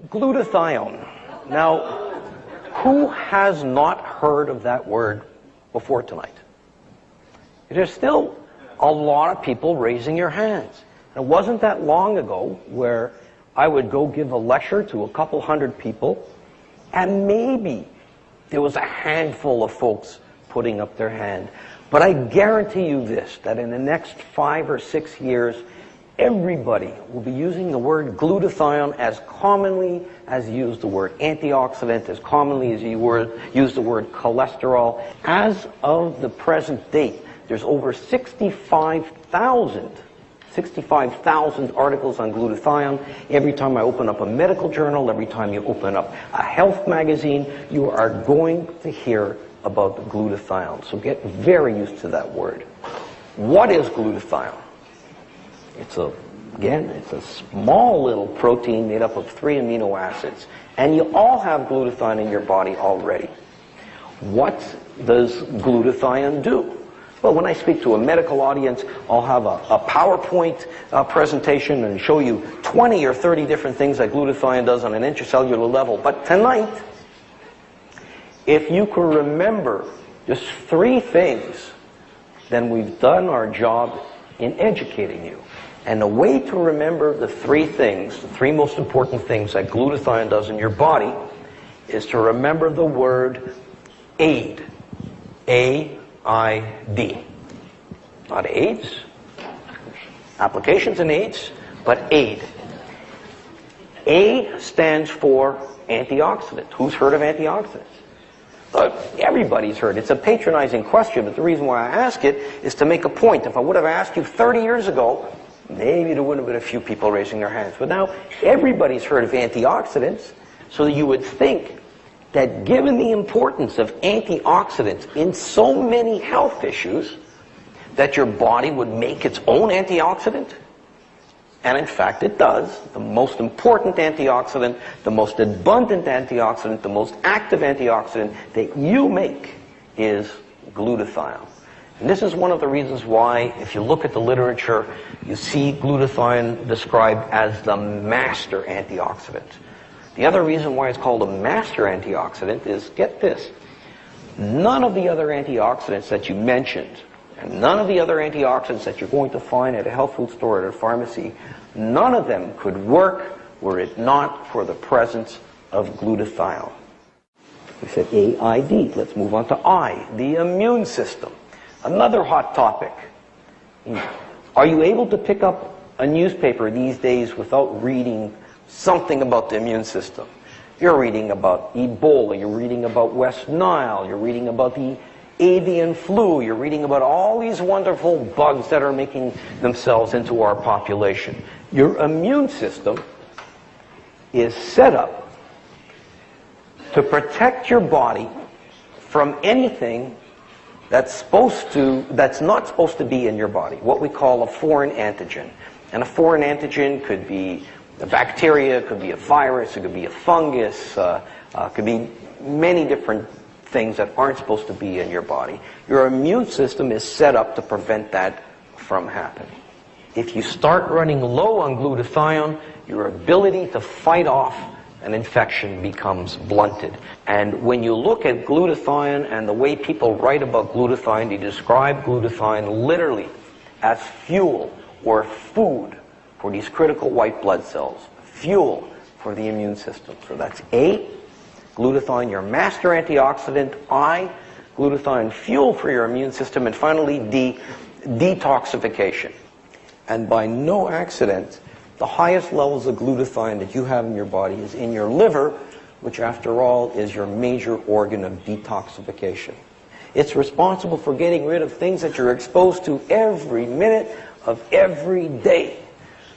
Glutathione. Now, who has not heard of that word before tonight? There's still a lot of people raising your hands. It wasn't that long ago where I would go give a lecture to a couple hundred people, and maybe there was a handful of folks putting up their hand. But I guarantee you this, that in the next 5 or 6 years, everybody will be using the word glutathione as commonly as you use the word antioxidant, as commonly as you use the word cholesterol. As of the present date, there's over 65,000 articles on glutathione. Every time I open up a medical journal, every time you open up a health magazine, you are going to hear about the glutathione. So get very used to that word. What is glutathione? It's a small little protein made up of 3 amino acids. And you all have glutathione in your body already. What does glutathione do? Well, when I speak to a medical audience, I'll have a PowerPoint presentation and show you 20 or 30 different things that glutathione does on an intracellular level. But tonight, if you can remember just 3 things, then we've done our job in educating you. And the way to remember the 3 things, the 3 most important things that glutathione does in your body, is to remember the word AID. A-I-D. Not AIDS. Applications in AIDS, but AID. A stands for antioxidant. Who's heard of antioxidants? Everybody's heard. It's a patronizing question, but the reason why I ask it is to make a point. If I would have asked you 30 years ago, maybe there wouldn't have been a few people raising their hands. But now everybody's heard of antioxidants, so you would think that given the importance of antioxidants in so many health issues, that your body would make its own antioxidant. And in fact it does. The most important antioxidant, the most abundant antioxidant, the most active antioxidant that you make is glutathione. And this is one of the reasons why, if you look at the literature, you see glutathione described as the master antioxidant. The other reason why it's called a master antioxidant is, get this, none of the other antioxidants that you mentioned, and none of the other antioxidants that you're going to find at a health food store or at a pharmacy, none of them could work were it not for the presence of glutathione. We said AID. Let's move on to I, the immune system. Another hot topic. Are you able to pick up a newspaper these days without reading something about the immune system? You're reading about Ebola, you're reading about West Nile, you're reading about the avian flu, you're reading about all these wonderful bugs that are making themselves into our population. Your immune system is set up to protect your body from anything that's not supposed to be in your body, what we call a foreign antigen. And a foreign antigen could be a bacteria, it could be a virus, it could be a fungus, could be many different things that aren't supposed to be in your body. Your immune system is set up to prevent that from happening. If you start running low on glutathione, your ability to fight off an infection becomes blunted. And when you look at glutathione and the way people write about glutathione, they describe glutathione literally as fuel or food for these critical white blood cells, fuel for the immune system. So that's A, glutathione, your master antioxidant. I, glutathione, fuel for your immune system. And finally, D, detoxification. And by no accident, the highest levels of glutathione that you have in your body is in your liver, which after all is your major organ of detoxification. It's responsible for getting rid of things that you're exposed to every minute of every day.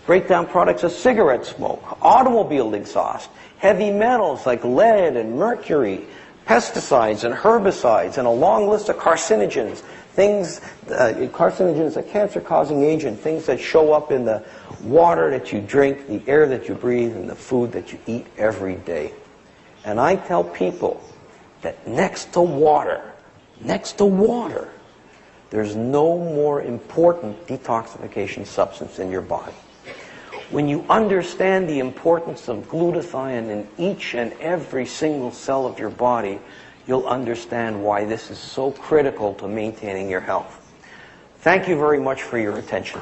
Breakdown products of cigarette smoke, automobile exhaust, heavy metals like lead and mercury, pesticides and herbicides, and a long list of carcinogens. Carcinogens, a cancer-causing agent, things that show up in the water that you drink, the air that you breathe, and the food that you eat every day. And I tell people that next to water, there's no more important detoxification substance in your body. When you understand the importance of glutathione in each and every single cell of your body, you'll understand why this is so critical to maintaining your health. Thank you very much for your attention.